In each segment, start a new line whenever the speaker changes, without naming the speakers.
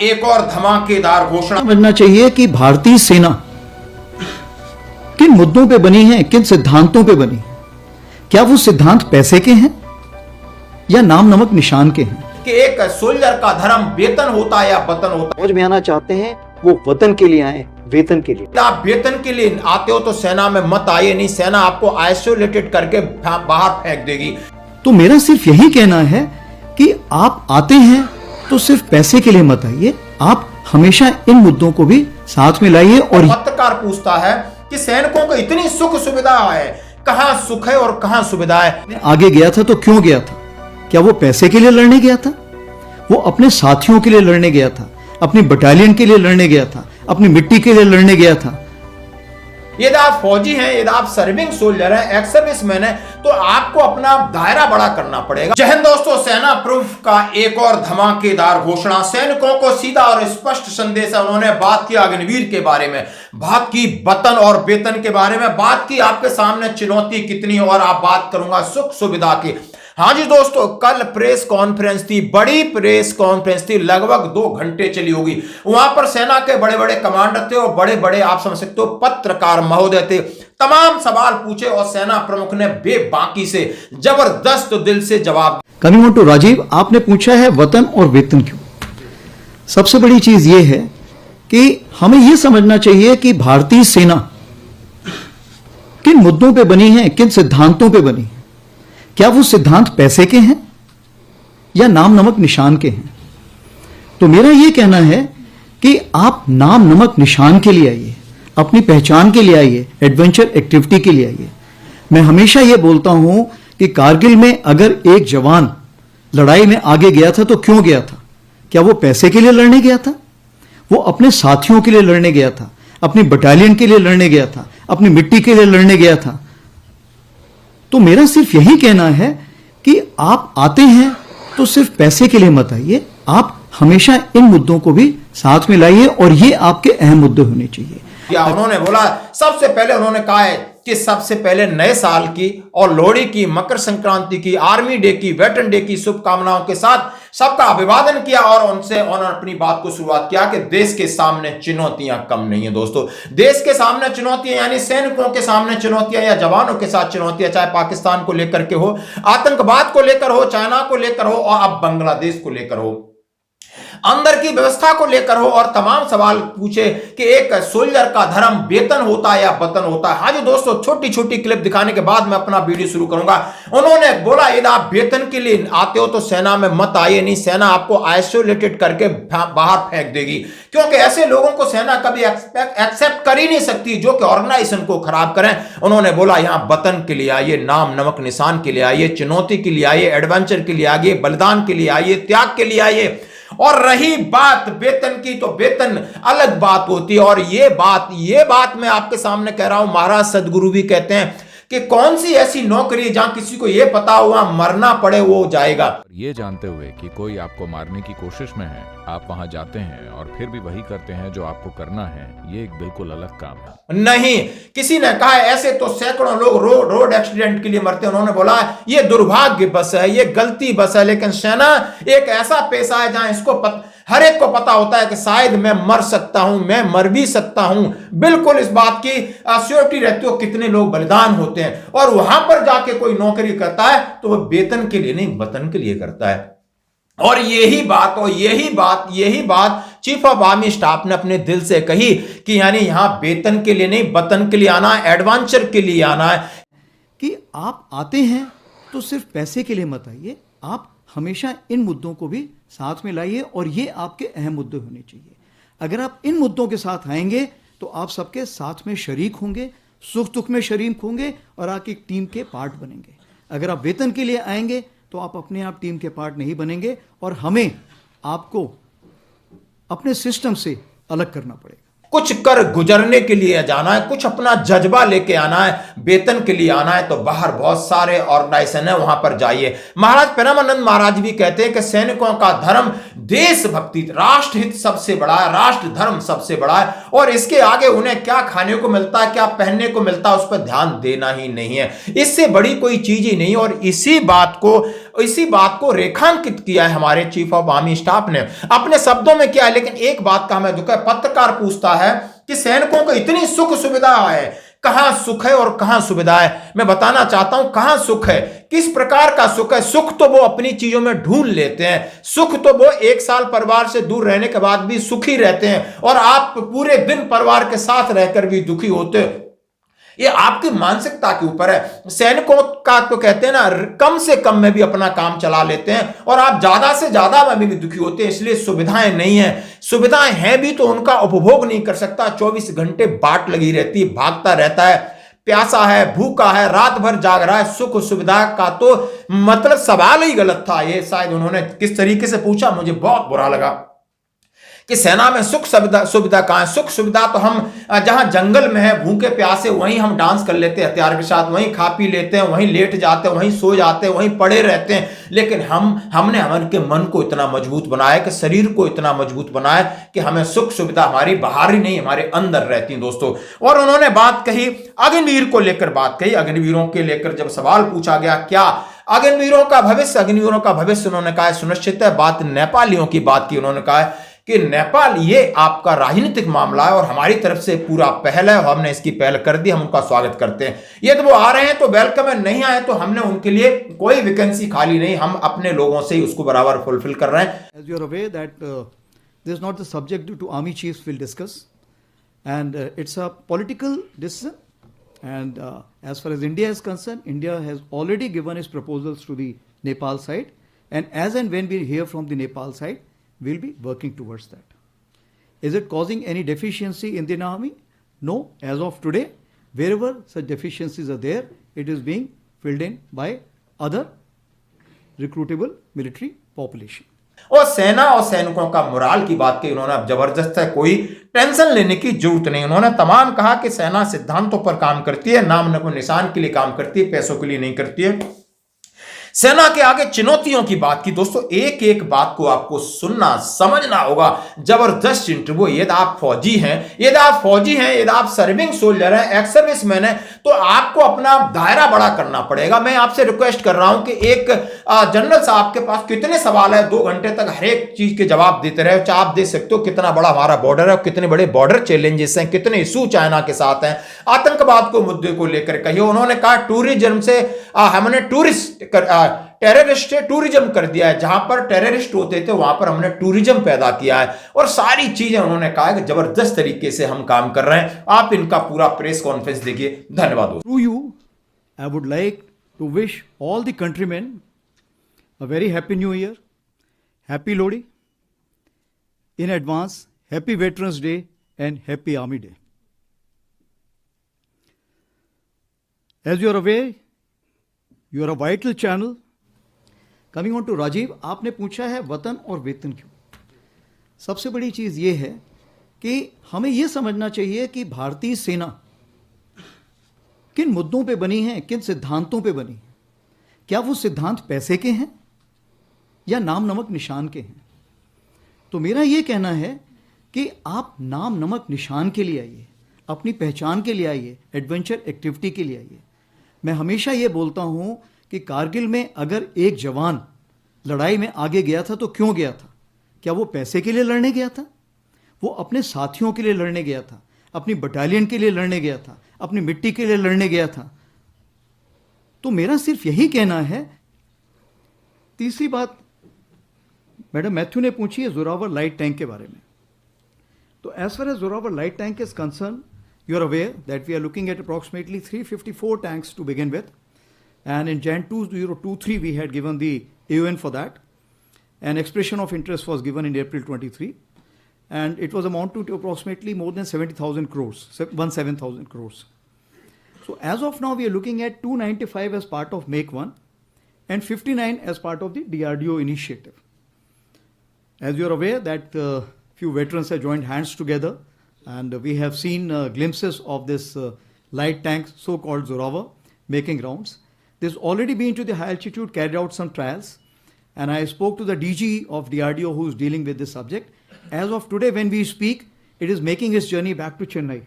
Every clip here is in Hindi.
एक और धमाकेदार घोषणा।
समझना चाहिए कि भारतीय सेना किन मुद्दों पे बनी है, किन सिद्धांतों पे बनी है। क्या वो सिद्धांत पैसे के हैं या नाम नमक निशान के हैं?
कि एक सोल्जर का धर्म वेतन होता है या वतन होता
समझ में आना चाहते हैं वो वतन के लिए आए, वेतन के लिए।
आप वेतन के लिए आते हो तो सेना में मत आइए, नहीं सेना आपको आइसोलेटेड करके बाहर फेंक देगी।
तो मेरा सिर्फ यही कहना है कि आप आते हैं तो सिर्फ पैसे के लिए मत आइए, आप हमेशा इन मुद्दों को भी साथ में लाइए। और
पत्रकार पूछता है कि सैनिकों को इतनी सुख सुविधा है, कहां सुख है और कहां सुविधा है।
आगे गया था तो क्यों गया था? क्या वो पैसे के लिए लड़ने गया था? वो अपने साथियों के लिए लड़ने गया था, अपनी बटालियन के लिए लड़ने गया था, अपनी मिट्टी के लिए लड़ने गया था।
यदि आप फौजी हैं, यदि आप सर्विंग सोल्जर हैं, एक्स सर्विसमैन हैं, तो आपको अपना दायरा बड़ा करना पड़ेगा। जय हिंद दोस्तों, सेना प्रमुख का एक और धमाकेदार घोषणा। सैनिकों को सीधा और स्पष्ट संदेश है। उन्होंने बात की अग्निवीर के बारे में, बात की वतन और वेतन के बारे में, बात की आपके सामने चुनौती कितनी है, और आप बात करूंगा सुख सुविधा की। हाँ जी दोस्तों, कल प्रेस कॉन्फ्रेंस थी, बड़ी प्रेस कॉन्फ्रेंस थी, लगभग 2 घंटे चली होगी। वहां पर सेना के बड़े बड़े कमांडर थे और बड़े बड़े आप समझ सकते हो पत्रकार महोदय थे। तमाम सवाल पूछे और सेना प्रमुख ने बेबाकी से जबरदस्त दिल से जवाब।
कमिंग ऑन टू राजीव, आपने पूछा है वतन और वेतन क्यों। सबसे बड़ी चीज यह है कि हमें यह समझना चाहिए कि भारतीय सेना किन मुद्दों पे बनी है, किन सिद्धांतों पे बनी है। क्या वो सिद्धांत पैसे के हैं या नाम नमक निशान के हैं? तो मेरा यह कहना है कि आप नाम नमक निशान के लिए आइए, अपनी पहचान के लिए आइए, एडवेंचर एक्टिविटी के लिए आइए। मैं हमेशा यह बोलता हूं कि कारगिल में अगर एक जवान लड़ाई में आगे गया था तो क्यों गया था? क्या वो पैसे के लिए लड़ने गया था? वो अपने साथियों के लिए लड़ने गया था, अपनी बटालियन के लिए लड़ने गया था, अपनी मिट्टी के लिए लड़ने गया था। तो मेरा सिर्फ यही कहना है कि आप आते हैं तो सिर्फ पैसे के लिए मत आइए, आप हमेशा इन मुद्दों को भी साथ में लाइए और ये आपके अहम मुद्दे होने चाहिए।
या उन्होंने बोला, सबसे पहले उन्होंने कहा है कि सबसे पहले नए साल की और लोहड़ी की, मकर संक्रांति की, आर्मी डे की, वेटरन डे की शुभकामनाओं के साथ सबका अभिवादन किया और उन्होंने अपनी बात को शुरुआत किया कि देश के सामने चुनौतियां कम नहीं है। दोस्तों, देश के सामने चुनौतियां यानी सैनिकों के सामने चुनौतियां या जवानों के साथ चुनौतियां, चाहे पाकिस्तान को लेकर के हो, आतंकवाद को लेकर हो, चाइना को लेकर हो और अब बांग्लादेश को लेकर हो, अंदर की व्यवस्था को लेकर हो, और तमाम सवाल पूछे कि एक सोल्जर का धर्म वेतन होता है या वतन होता है। हाँ जी दोस्तों, छोटी छोटी क्लिप दिखाने के बाद मैं अपना वीडियो शुरू करूंगा। उन्होंने बोला, यदि आप वेतन के लिए आते हो तो सेना में मत आइए, नहीं सेना आपको आइसोलेटेड करके बाहर फेंक देगी, क्योंकि ऐसे लोगों को सेना कभी एक्सेप्ट कर ही नहीं सकती जो कि ऑर्गेनाइजेशन को खराब करें। उन्होंने बोला, यहां वतन के लिए आइए, नाम नमक निशान के लिए आइए, चुनौती के लिए आइए, एडवेंचर के लिए आइए, बलिदान के लिए आइए, त्याग के लिए आइए। और रही बात वेतन की, तो वेतन अलग बात होती है। और ये बात मैं आपके सामने कह रहा हूं। महाराज सदगुरु भी कहते हैं कि कौन सी ऐसी नौकरी है जहां किसी को यह पता हुआ मरना पड़े वो जाएगा।
ये जानते हुए कि कोई आपको मारने की कोशिश में है, आप वहां जाते हैं और फिर भी वही करते हैं जो आपको करना है, ये एक बिल्कुल अलग काम है।
नहीं, किसी ने कहा ऐसे तो सैकड़ों लोग रोड एक्सीडेंट के लिए मरते हैं। उन्होंने बोला ये दुर्भाग्य बस है, ये गलती बस है। लेकिन सेना एक ऐसा पेशा है जहां इसको हर एक को पता होता है कि शायद मैं मर सकता हूं, मैं मर भी सकता हूं। बिल्कुल इस बात की श्योरिटी रहती हो कितने लोग बलिदान होते हैं। और वहां पर जाके कोई नौकरी करता है तो वह वेतन के लिए नहीं, वतन के लिए करता है। और यही बात चीफ ऑफ आर्मी स्टाफ ने अपने दिल से कही कि यानी यहां वेतन के लिए नहीं, वतन के लिए आना है, एडवेंचर के लिए आना है।
कि आप आते हैं तो सिर्फ पैसे के लिए मत आइए, आप हमेशा इन मुद्दों को भी साथ में लाइए और ये आपके अहम मुद्दे होने चाहिए। अगर आप इन मुद्दों के साथ आएंगे तो आप सबके साथ में शरीक होंगे, सुख दुख में शरीक होंगे और आपकी टीम के पार्ट बनेंगे। अगर आप वेतन के लिए आएंगे तो आप अपने आप टीम के पार्ट नहीं बनेंगे और हमें आपको अपने सिस्टम से अलग करना पड़ेगा।
कुछ कर गुजरने के लिए जाना है, कुछ अपना जज्बा लेके आना है, वेतन के लिए आना है तो बाहर बहुत सारे ऑर्गेनाइजेशन है, वहां पर जाइए। महाराज प्रेमानंद महाराज भी कहते हैं कि सैनिकों का धर्म देशभक्ति, राष्ट्र हित सबसे बड़ा है, राष्ट्र धर्म सबसे बड़ा है, और इसके आगे उन्हें क्या खाने को मिलता है, क्या पहनने को मिलता है, उस पर ध्यान देना ही नहीं है। इससे बड़ी कोई चीज ही नहीं। और इसी बात इसी बात को रेखांकित किया है हमारे चीफ ऑफ आर्मी स्टाफ ने, अपने शब्दों में किया है। लेकिन एक बात का हमें दुख है, पत्रकार पूछता है कि सैनिकों को इतनी सुख सुविधा है, कहां सुख है और कहां सुविधा है। मैं बताना चाहता हूं कहां सुख है, किस प्रकार का सुख है। सुख तो वो अपनी चीजों में ढूंढ लेते हैं, सुख तो वो एक साल परिवार से दूर रहने के बाद भी सुखी रहते हैं, और आप पूरे दिन परिवार के साथ रहकर भी दुखी होते हो। ये आपकी मानसिकता के ऊपर है। सैनिकों का तो कहते हैं ना, कम से कम में भी अपना काम चला लेते हैं, और आप ज्यादा से ज्यादा में भी दुखी होते हैं। इसलिए सुविधाएं नहीं है, सुविधाएं हैं भी तो उनका उपभोग नहीं कर सकता। 24 घंटे बाट लगी रहती है, भागता रहता है, प्यासा है, भूखा है, रात भर जाग रहा है। सुख सुविधा का तो मतलब सवाल ही गलत था। ये शायद उन्होंने किस तरीके से पूछा, मुझे बहुत बुरा लगा कि सेना में सुख सुविधा कहां है। सुख सुविधा तो हम जहां जंगल में है, भूखे प्यासे, वहीं हम डांस कर लेते हैं हथियार के साथ, वहीं खा पी लेते हैं, वहीं लेट जाते हैं, वहीं सो जाते हैं, वहीं पड़े रहते हैं। लेकिन हमने हमारे मन को इतना मजबूत बनाया, कि शरीर को इतना मजबूत बनाया कि हमें सुख सुविधा हमारी बाहर ही नहीं, हमारे अंदर रहती है दोस्तों। और उन्होंने बात कही, अग्निवीर को लेकर बात कही। अग्निवीरों के लेकर जब सवाल पूछा गया, क्या अग्निवीरों का भविष्य उन्होंने कहा सुनिश्चित है। बात नेपालियों की बात की, उन्होंने कहा कि नेपाल ये आपका राजनीतिक मामला है और हमारी तरफ से पूरा पहल है, हमने इसकी पहल कर दी, हम उनका स्वागत करते हैं। ये तो वो आ रहे हैं तो वेलकम है, नहीं आए तो हमने उनके लिए कोई वैकेंसी खाली नहीं, हम अपने लोगों से ही उसको बराबर फुलफिल कर रहे हैं।
As you are aware that this is not the subject due to army chiefs will discuss, and it's a political decision. And as far as India is concerned, India has already given its proposals to the Nepal side, and as and when we hear from the Nepal side, we'll be working towards that. Is it causing any deficiency in the Indian army? No. As of today, wherever such deficiencies are there, it is being filled in by other recruitable military population.
और सेना और सैनिकों का मोराल की बात की उन्होंने, अब जबरदस्त है, कोई टेंशन लेने की जरूरत नहीं। उन्होंने तमाम कहा कि सेना सिद्धांतों पर काम करती है, नाम को निशान के लिए काम करती है, पैसों के लिए नहीं करती है। सेना के आगे चुनौतियों की बात की दोस्तों, एक एक बात को आपको सुनना समझना होगा। जबरदस्त इंटरव्यू। यदि आप फौजी हैं, यदि आप सर्विंग सोल्जर हैं, एक्स सर्विसमैन हैं, तो आपको अपना दायरा बड़ा करना पड़ेगा। मैं आपसे रिक्वेस्ट कर रहा हूं कि एक जनरल साहब के पास कितने सवाल है, 2 घंटे तक हर एक चीज के जवाब देते रहे। चाहे आप दे सकते हो कितना बड़ा हमारा बॉर्डर है, कितने बड़े बॉर्डर चैलेंजेस हैं, कितने इशू चाइना के साथ हैं, आतंकवाद को मुद्दे को लेकर कहिए। उन्होंने कहा टूरिज्म से हमने टेररिस्ट से टूरिज्म कर दिया है, जहां पर टेररिस्ट होते थे वहां पर हमने टूरिज्म पैदा किया है, और सारी चीजें उन्होंने कहा कि जबरदस्त तरीके से हम काम कर रहे हैं। आप इनका पूरा प्रेस कॉन्फ्रेंस देखिए। धन्यवाद।
Through you, I would like to wish all the countrymen a very happy new year, happy Lodi, in advance, happy Veterans Day and happy Army Day. As you are aware, you are a vital channel. Coming on to Rajiv, आपने पूछा है वतन और वेतन क्यों। सबसे बड़ी चीज़ ये है कि हमें ये समझना चाहिए कि भारतीय सेना किन मुद्दों पे बनी है, किन सिद्धांतों पे बनी है। क्या वो सिद्धांत पैसे के हैं या नाम नमक निशान के हैं। तो मेरा ये कहना है कि आप नाम नमक निशान के लिए आइए, अपनी पहचान के लिए आइए, एडवेंचर एक्टिविटी के लिए आइए। मैं हमेशा ये बोलता हूँ कि कारगिल में अगर एक जवान लड़ाई में आगे गया था तो क्यों गया था। क्या वो पैसे के लिए लड़ने गया था, वो अपने साथियों के लिए लड़ने गया था, अपनी बटालियन के लिए लड़ने गया था, अपनी मिट्टी के लिए लड़ने गया था। तो मेरा सिर्फ यही कहना है। तीसरी बात मैडम मैथ्यू ने पूछी है जोरावर लाइट टैंक के बारे में। तो as far as Zorawar light tank is concern, you are aware that we are looking at approximately 354 tanks to begin with, and in Jan 2023 we had given the AON for that. An expression of interest was given in April 23, and it was amounted to approximately more than 70,000 crores, 17,000 crores. So as of now we are looking at 295 as part of Make 1 and 59 as part of the DRDO initiative. As you are aware that few veterans have joined hands together, and we have seen glimpses of this light tank, so-called Zoravar, making rounds. There's already been to the high altitude, carried out some trials, and I spoke to the DG of DRDO who is dealing with this subject. As of today, when we speak, it is making its journey back to Chennai.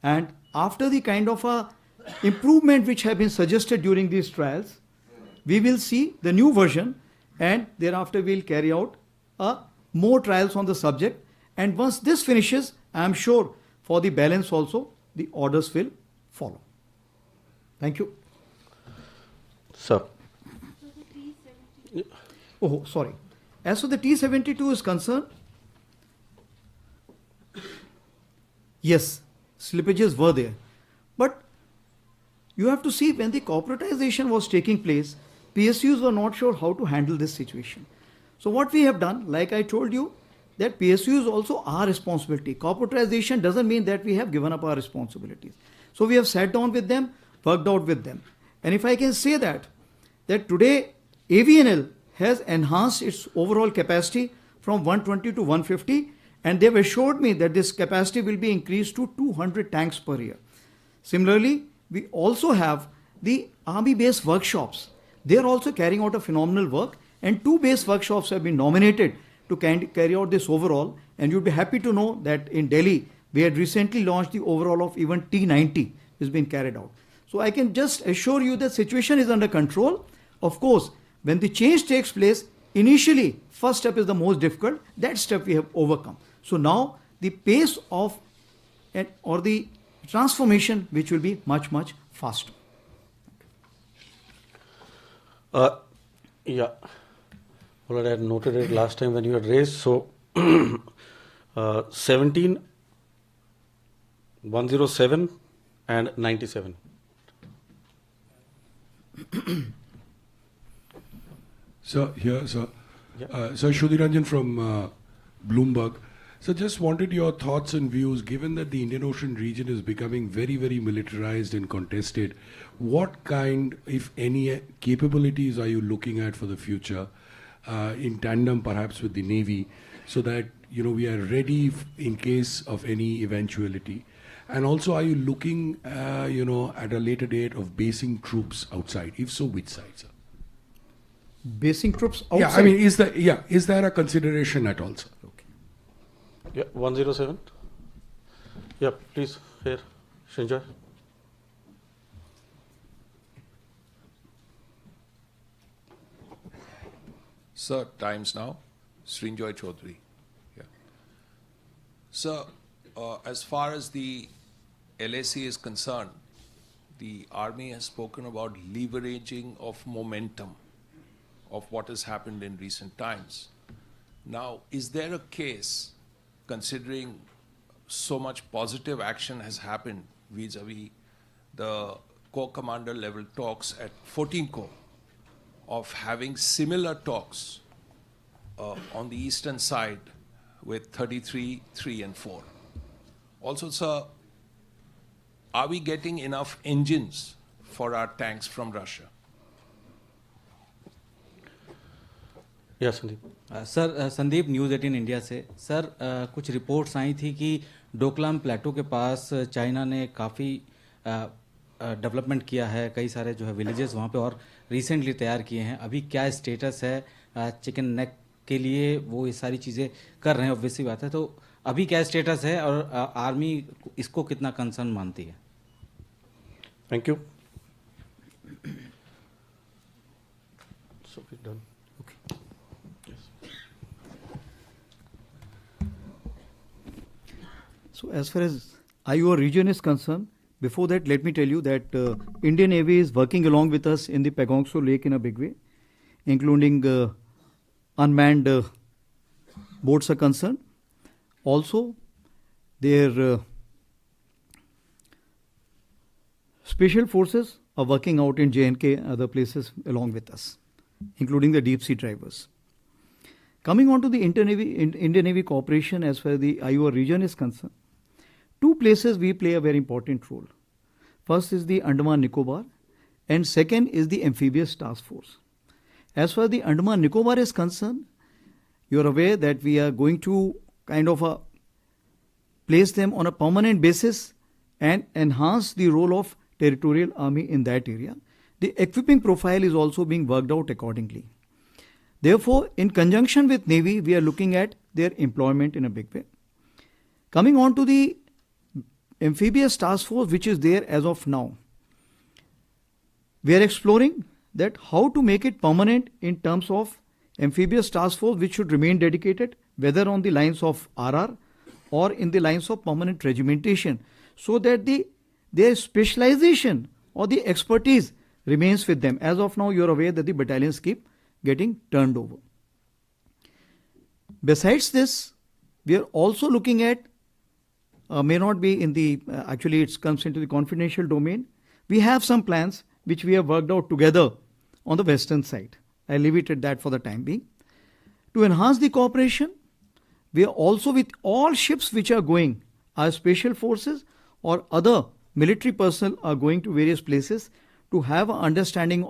And after the kind of improvement which have been suggested during these trials, we will see the new version, and thereafter we'll carry out more trials on the subject. And once this finishes, I am sure for the balance also, the orders will follow. Thank you.
Sir.
Oh, sorry. As for the T-72 is concerned, yes, slippages were there. But you have to see, when the corporatization was taking place, PSUs were not sure how to handle this situation. So what we have done, like I told you, that PSU is also our responsibility. Corporatization doesn't mean that we have given up our responsibilities. So we have sat down with them, worked out with them. And if I can say that today AVNL has enhanced its overall capacity from 120 to 150, and they've assured me that this capacity will be increased to 200 tanks per year. Similarly, we also have the army-based workshops. They are also carrying out a phenomenal work, and 2 base workshops have been nominated to carry out this overall. And you'd be happy to know that in Delhi, we had recently launched the overall of even T90 has been carried out. So I can just assure you that situation is under control. Of course, when the change takes place, initially, first step is the most difficult. That step we have overcome. So now the pace of or the transformation, which will be much, much faster.
Yeah. Well, I had noted it last time when you had raised. So 17, 107 and 97.
So here, sir.
Yeah.
So Shudhiranjan from Bloomberg. So just wanted your thoughts and views, given that the Indian Ocean region is becoming very, very militarized and contested, what kind, if any, capabilities are you looking at for the future, in tandem perhaps with the Navy, so that, we are ready in case of any eventuality? And also, are you looking, at a later date of basing troops outside? If so, which side, sir?
Basing troops outside?
Yeah, I mean, is there a consideration at all, sir?
Okay.
Yeah, 107. Yeah, please, here, Srinjoy.
Sir, times now. Srinjoy Chaudhary. Yeah. Sir, as far as the LAC is concerned, the Army has spoken about leveraging of momentum of what has happened in recent times. Now, is there a case, considering so much positive action has happened vis-a-vis the Corps Commander level talks at 14 Corps, of having similar talks on the eastern side with 33, 3 and 4? Also, sir, are we getting enough engines for our tanks from Russia?
Yes, Sandeep.
Sir Sandeep news 18 India से। सर कुछ रिपोर्ट्स आई थी कि डोकलाम प्लेटो के पास चाइना ने काफ़ी डेवलपमेंट किया है, कई सारे जो है विलेजेस वहाँ पे और रिसेंटली तैयार किए हैं। अभी क्या स्टेटस है चिकन नेक के लिए? वो ये सारी चीज़ें कर रहे हैं, ऑब्वियसली बात है। तो अभी क्या स्टेटस है और आर्मी इसको कितना कंसर्न मानती है?
Thank you. So we're done.
Okay.
Yes.
So as far as IOR region is concerned, before that, let me tell you that Indian Navy is working along with us in the Pagong Tso Lake in a big way, including unmanned boats are concerned. Also, their special forces are working out in J&K and other places along with us, including the deep sea drivers. Coming on to the Indian Navy cooperation as far as the IOR region is concerned, 2 places we play a very important role. First is the Andaman Nicobar, and second is the Amphibious Task Force. As far as the Andaman Nicobar is concerned, you are aware that we are going to kind of place them on a permanent basis and enhance the role of territorial army in that area. The equipping profile is also being worked out accordingly. Therefore, in conjunction with Navy, we are looking at their employment in a big way. Coming on to the Amphibious Task Force, which is there as of now, we are exploring that how to make it permanent in terms of amphibious task force which should remain dedicated, whether on the lines of RR or in the lines of permanent regimentation, so that their specialization or the expertise remains with them. As of now, you're aware that the battalions keep getting turned over. Besides this, we are also looking at, may not be in the, actually it comes into the confidential domain. We have some plans which we have worked out together on the western side. I'll leave it at that for the time being. To enhance the cooperation, we are also with all ships which are going, our special forces or other military personnel are going to various places to have an understanding